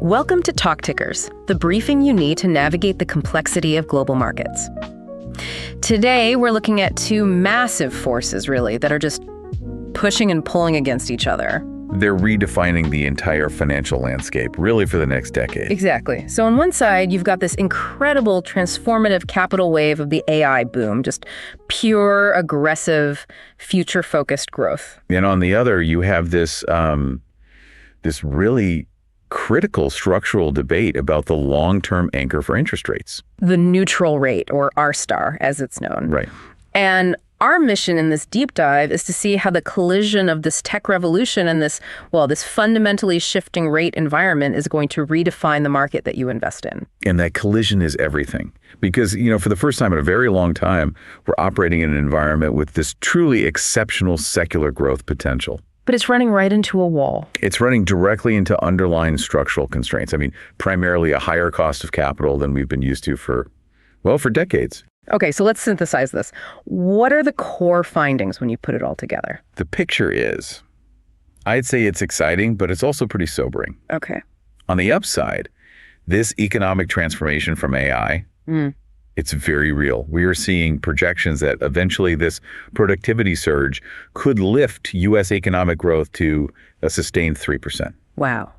Welcome to Talk Tickers, the briefing you need to navigate the complexity of global markets. Today, we're looking at two massive forces, really, that are just pushing and pulling against each other. They're redefining the entire financial landscape, really, for the next decade. Exactly. So on one side, you've got this incredible transformative capital wave of the AI boom, just pure, aggressive, future-focused growth. And on the other, you have this really critical structural debate about the long-term anchor for interest rates. The neutral rate, or R-star, as it's known. Right. And our mission in this deep dive is to see how the collision of this tech revolution and this fundamentally shifting rate environment is going to redefine the market that you invest in. And that collision is everything. Because, for the first time in a very long time, we're operating in an environment with this truly exceptional secular growth potential. But it's running right into a wall. It's running directly into underlying structural constraints. Primarily a higher cost of capital than we've been used to for decades. Okay, so let's synthesize this. What are the core findings when you put it all together? The picture is, I'd say it's exciting, but it's also pretty sobering. Okay. On the upside, this economic transformation from AI, it's very real. We are seeing projections that eventually this productivity surge could lift U.S. economic growth to a sustained 3%. Wow.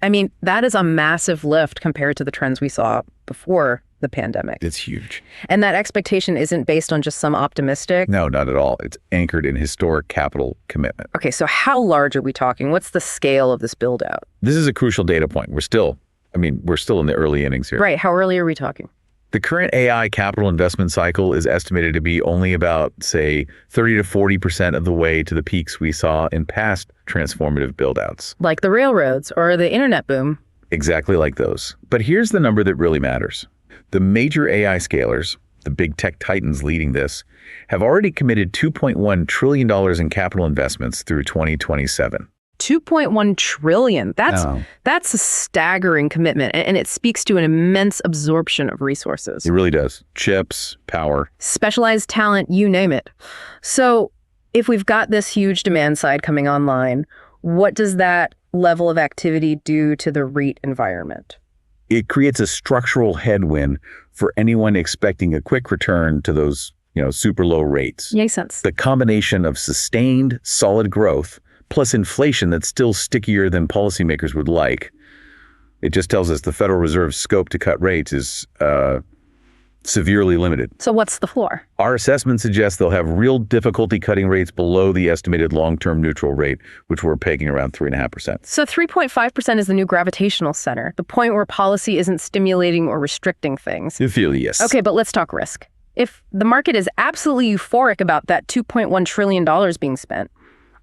That is a massive lift compared to the trends we saw before the pandemic. It's huge. And that expectation isn't based on just some optimistic... No, not at all. It's anchored in historic capital commitment. Okay, so how large are we talking? What's the scale of this build out? This is a crucial data point. We're still in the early innings here. Right. How early are we talking? The current AI capital investment cycle is estimated to be only about, say, 30 to 40% of the way to the peaks we saw in past transformative buildouts. Like the railroads or the internet boom. Exactly like those. But here's the number that really matters. The major AI scalers, the big tech titans leading this, have already committed $2.1 trillion in capital investments through 2027. 2.1 trillion. That's a staggering commitment, and it speaks to an immense absorption of resources. It really does. Chips, power. Specialized talent, you name it. So if we've got this huge demand side coming online, what does that level of activity do to the REIT environment? It creates a structural headwind for anyone expecting a quick return to those, super low rates. Makes sense. The combination of sustained, solid growth plus inflation that's still stickier than policymakers would like. It just tells us the Federal Reserve's scope to cut rates is severely limited. So what's the floor? Our assessment suggests they'll have real difficulty cutting rates below the estimated long-term neutral rate, which we're pegging around 3.5%. So 3.5% is the new gravitational center, the point where policy isn't stimulating or restricting things. You feel yes. Okay, but let's talk risk. If the market is absolutely euphoric about that $2.1 trillion being spent,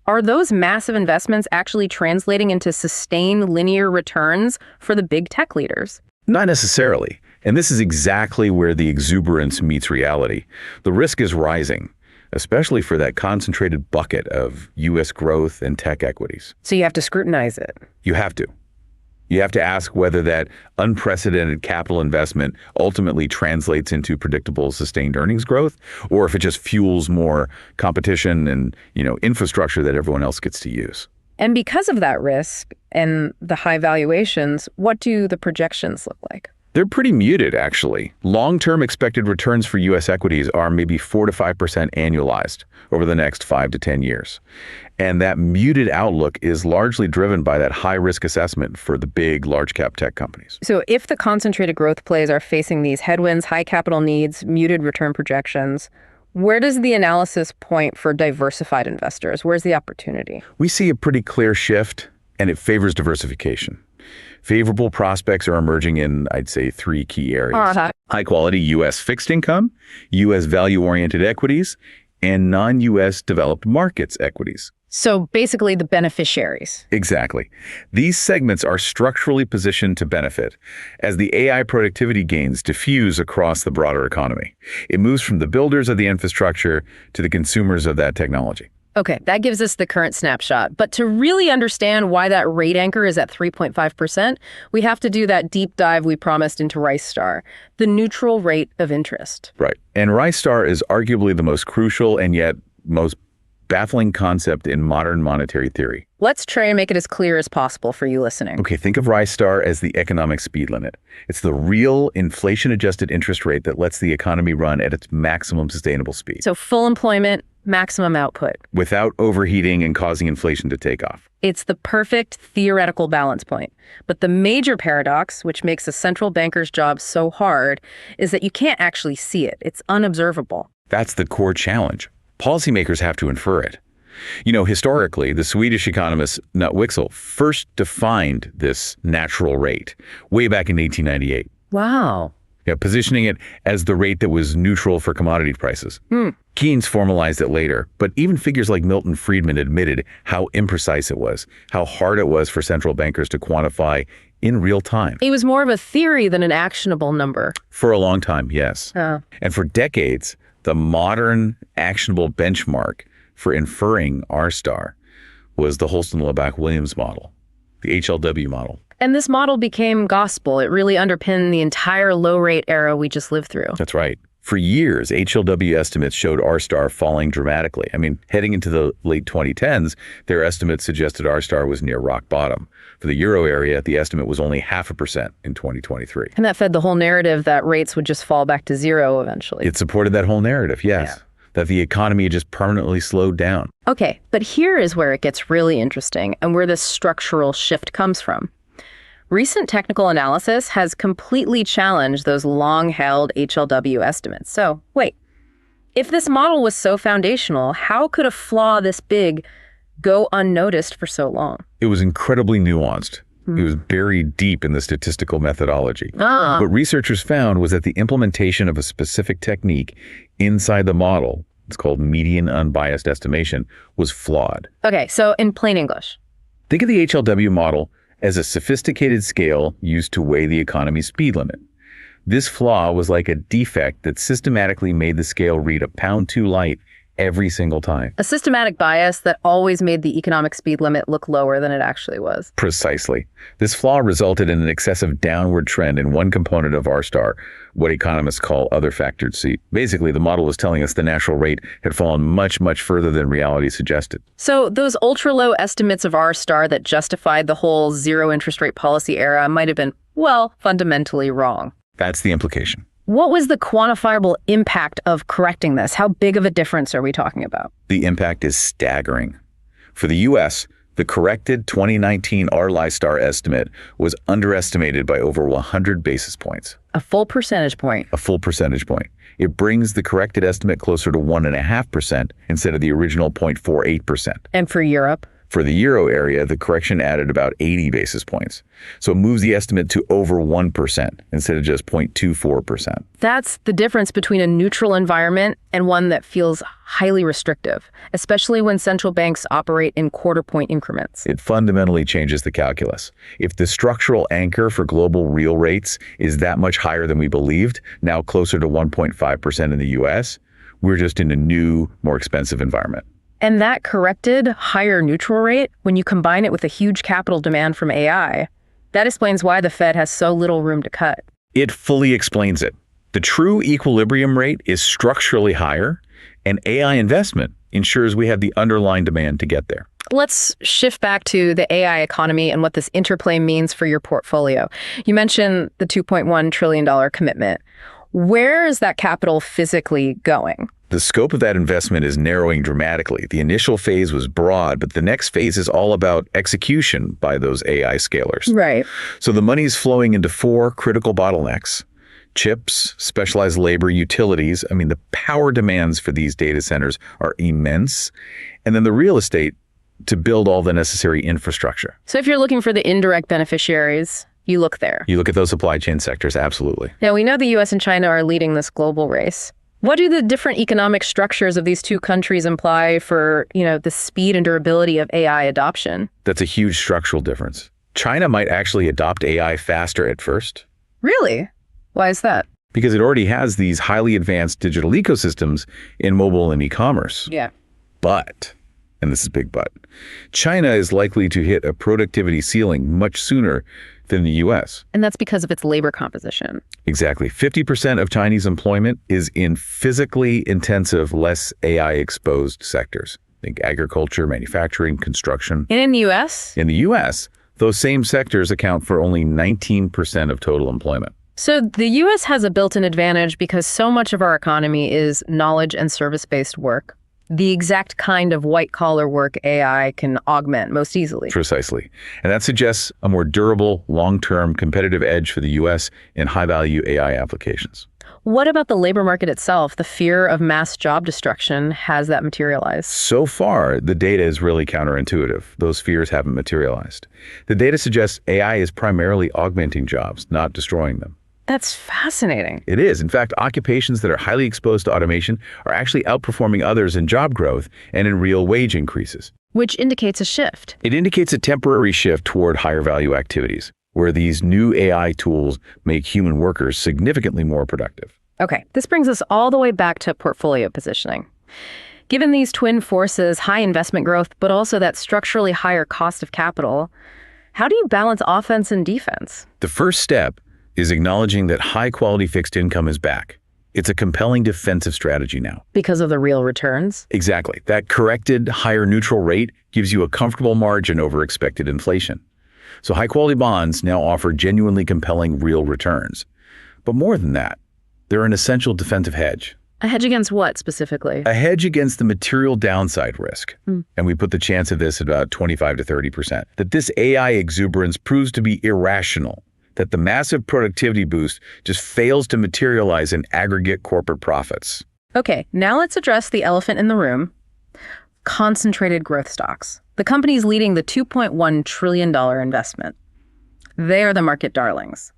are those massive investments actually translating into sustained linear returns for the big tech leaders? Not necessarily. And this is exactly where the exuberance meets reality. The risk is rising, especially for that concentrated bucket of U.S. growth and tech equities. So you have to scrutinize it. You have to. You have to ask whether that unprecedented capital investment ultimately translates into predictable, sustained earnings growth, or if it just fuels more competition and, infrastructure that everyone else gets to use. And because of that risk and the high valuations, what do the projections look like? They're pretty muted, actually. Long-term expected returns for U.S. equities are maybe 4 to 5% annualized over the next 5 to 10 years. And that muted outlook is largely driven by that high-risk assessment for the big, large-cap tech companies. So if the concentrated growth plays are facing these headwinds, high capital needs, muted return projections, where does the analysis point for diversified investors? Where's the opportunity? We see a pretty clear shift, and it favors diversification. Favorable prospects are emerging in, I'd say, 3 key areas. High-quality U.S. fixed income, U.S. value-oriented equities, and non-U.S. developed markets equities. So basically the beneficiaries. Exactly. These segments are structurally positioned to benefit as the AI productivity gains diffuse across the broader economy. It moves from the builders of the infrastructure to the consumers of that technology. Okay, that gives us the current snapshot. But to really understand why that rate anchor is at 3.5%, we have to do that deep dive we promised into RISE-STAR, the neutral rate of interest. Right. And RISE-STAR is arguably the most crucial and yet most baffling concept in modern monetary theory. Let's try and make it as clear as possible for you listening. Okay, think of R star as the economic speed limit. It's the real inflation-adjusted interest rate that lets the economy run at its maximum sustainable speed. So full employment, maximum output. Without overheating and causing inflation to take off. It's the perfect theoretical balance point. But the major paradox, which makes a central banker's job so hard, is that you can't actually see it. It's unobservable. That's the core challenge. Policymakers have to infer it. You know, historically, the Swedish economist Knut Wicksell first defined this natural rate way back in 1898. Wow. Yeah, positioning it as the rate that was neutral for commodity prices. Keynes formalized it later, but even figures like Milton Friedman admitted how imprecise it was, how hard it was for central bankers to quantify in real time. It was more of a theory than an actionable number. For a long time, yes. And for decades, the modern actionable benchmark for inferring R star was the Holston-Lebach-Williams model, the HLW model. And this model became gospel. It really underpinned the entire low-rate era we just lived through. That's right. For years, HLW estimates showed R star falling dramatically. I mean, heading into the late 2010s, their estimates suggested R star was near rock bottom. For the euro area, the estimate was only 0.5% in 2023. And that fed the whole narrative that rates would just fall back to zero eventually. It supported that whole narrative, yes. Yeah. That the economy had just permanently slowed down. Okay, but here is where it gets really interesting and where this structural shift comes from. Recent technical analysis has completely challenged those long-held HLW estimates. So, wait, if this model was so foundational, how could a flaw this big go unnoticed for so long? It was incredibly nuanced. It was buried deep in the statistical methodology. What researchers found was that the implementation of a specific technique inside the model, it's called median unbiased estimation, was flawed. Okay, so in plain English. Think of the HLW model as a sophisticated scale used to weigh the economy's speed limit. This flaw was like a defect that systematically made the scale read a pound too light every single time. A systematic bias that always made the economic speed limit look lower than it actually was. Precisely. This flaw resulted in an excessive downward trend in one component of R star, what economists call other factored C. Basically, the model was telling us the natural rate had fallen much, much further than reality suggested. So those ultra-low estimates of R star that justified the whole zero interest rate policy era might have been, well, fundamentally wrong. That's the implication. What was the quantifiable impact of correcting this? How big of a difference are we talking about? The impact is staggering. For the U.S., the corrected 2019 R star estimate was underestimated by over 100 basis points. A full percentage point. A full percentage point. It brings the corrected estimate closer to 1.5% instead of the original 0.48%. And for Europe? For the euro area, the correction added about 80 basis points. So it moves the estimate to over 1% instead of just 0.24%. That's the difference between a neutral environment and one that feels highly restrictive, especially when central banks operate in quarter-point increments. It fundamentally changes the calculus. If the structural anchor for global real rates is that much higher than we believed, now closer to 1.5% in the US, we're just in a new, more expensive environment. And that corrected higher neutral rate, when you combine it with a huge capital demand from AI, that explains why the Fed has so little room to cut. It fully explains it. The true equilibrium rate is structurally higher, and AI investment ensures we have the underlying demand to get there. Let's shift back to the AI economy and what this interplay means for your portfolio. You mentioned the $2.1 trillion commitment. Where is that capital physically going? The scope of that investment is narrowing dramatically. The initial phase was broad, but the next phase is all about execution by those AI scalers. Right. So the money is flowing into 4 critical bottlenecks: chips, specialized labor, utilities. I mean, the power demands for these data centers are immense. And then the real estate to build all the necessary infrastructure. So if you're looking for the indirect beneficiaries, you look there. You look at those supply chain sectors, absolutely. Now, we know the U.S. and China are leading this global race. What do the different economic structures of these two countries imply for, the speed and durability of AI adoption? That's a huge structural difference. China might actually adopt AI faster at first. Really? Why is that? Because it already has these highly advanced digital ecosystems in mobile and e-commerce. Yeah. But, and this is a big but, China is likely to hit a productivity ceiling much sooner than the U.S. And that's because of its labor composition. Exactly. 50% of Chinese employment is in physically intensive, less AI-exposed sectors. Think agriculture, manufacturing, construction. And in the U.S.? In the U.S., those same sectors account for only 19% of total employment. So the U.S. has a built-in advantage because so much of our economy is knowledge and service-based work. The exact kind of white-collar work AI can augment most easily. Precisely. And that suggests a more durable, long-term competitive edge for the U.S. in high-value AI applications. What about the labor market itself? The fear of mass job destruction, has that materialized? So far, the data is really counterintuitive. Those fears haven't materialized. The data suggests AI is primarily augmenting jobs, not destroying them. That's fascinating. It is. In fact, occupations that are highly exposed to automation are actually outperforming others in job growth and in real wage increases. Which indicates a shift. It indicates a temporary shift toward higher value activities, where these new AI tools make human workers significantly more productive. Okay, this brings us all the way back to portfolio positioning. Given these twin forces, high investment growth, but also that structurally higher cost of capital, how do you balance offense and defense? The first step is acknowledging that high-quality fixed income is back. It's a compelling defensive strategy now. Because of the real returns? Exactly. That corrected, higher neutral rate gives you a comfortable margin over expected inflation. So high-quality bonds now offer genuinely compelling real returns. But more than that, they're an essential defensive hedge. A hedge against what, specifically? A hedge against the material downside risk. And we put the chance of this at about 25 to 30%. That this AI exuberance proves to be irrational. That the massive productivity boost just fails to materialize in aggregate corporate profits. Okay, now let's address the elephant in the room. Concentrated growth stocks. The companies leading the $2.1 trillion investment. They are the market darlings.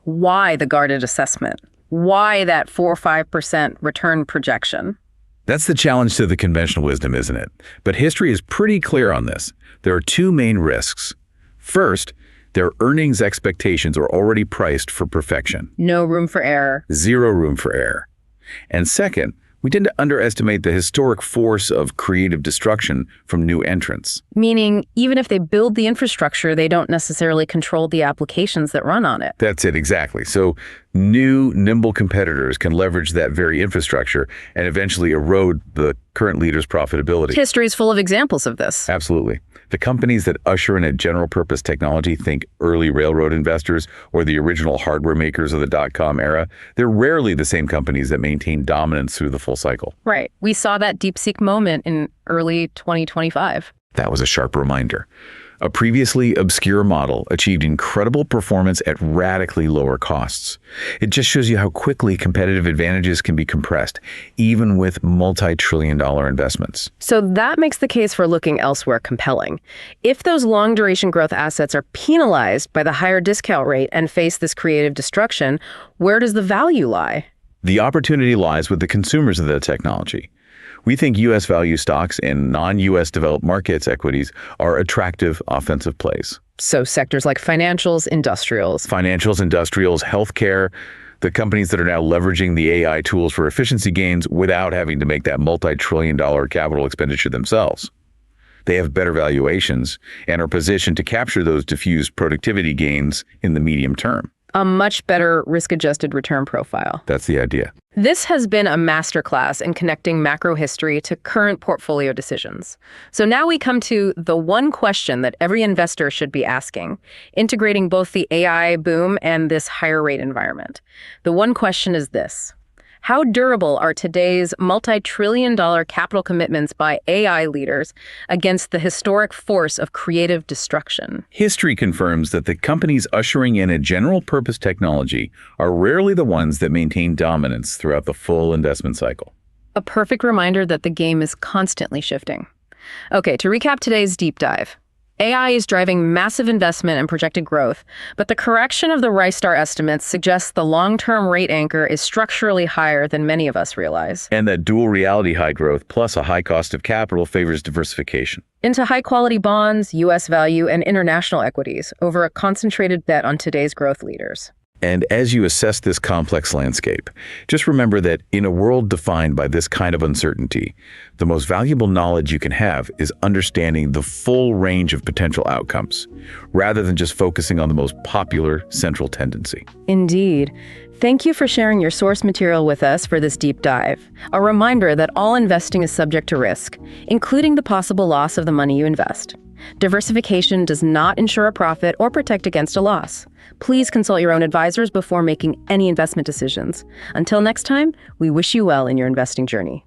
Why the guarded assessment? Why that 4 or 5% return projection? That's the challenge to the conventional wisdom, isn't it? But history is pretty clear on this. There are two main risks. First, their earnings expectations are already priced for perfection. No room for error. Zero room for error. And second, we tend to underestimate the historic force of creative destruction from new entrants. Meaning, even if they build the infrastructure, they don't necessarily control the applications that run on it. That's it, exactly. So new, nimble competitors can leverage that very infrastructure and eventually erode the current leader's profitability. History is full of examples of this. Absolutely. The companies that usher in a general-purpose technology, think early railroad investors or the original hardware makers of the dot-com era, they're rarely the same companies that maintain dominance through the full cycle. Right. We saw that DeepSeek moment in early 2025. That was a sharp reminder. A previously obscure model achieved incredible performance at radically lower costs. It just shows you how quickly competitive advantages can be compressed, even with multi-trillion-dollar investments. So that makes the case for looking elsewhere compelling. If those long-duration growth assets are penalized by the higher discount rate and face this creative destruction, where does the value lie? The opportunity lies with the consumers of the technology. We think U.S. value stocks and non-U.S. developed markets equities are attractive offensive plays. So sectors like financials, industrials, healthcare, the companies that are now leveraging the AI tools for efficiency gains without having to make that multi-trillion-dollar capital expenditure themselves. They have better valuations and are positioned to capture those diffused productivity gains in the medium term. A much better risk-adjusted return profile. That's the idea. This has been a masterclass in connecting macro history to current portfolio decisions. So now we come to the one question that every investor should be asking, integrating both the AI boom and this higher rate environment. The one question is this: how durable are today's multi-trillion-dollar capital commitments by AI leaders against the historic force of creative destruction? History confirms that the companies ushering in a general-purpose technology are rarely the ones that maintain dominance throughout the full investment cycle. A perfect reminder that the game is constantly shifting. Okay, to recap today's deep dive. AI is driving massive investment and projected growth, but the correction of the Rystad estimates suggests the long-term rate anchor is structurally higher than many of us realize. And that dual reality high growth plus a high cost of capital favors diversification. Into high-quality bonds, U.S. value, and international equities over a concentrated bet on today's growth leaders. And as you assess this complex landscape, just remember that in a world defined by this kind of uncertainty, the most valuable knowledge you can have is understanding the full range of potential outcomes, rather than just focusing on the most popular central tendency. Indeed. Thank you for sharing your source material with us for this deep dive. A reminder that all investing is subject to risk, including the possible loss of the money you invest. Diversification does not ensure a profit or protect against a loss. Please consult your own advisors before making any investment decisions. Until next time, we wish you well in your investing journey.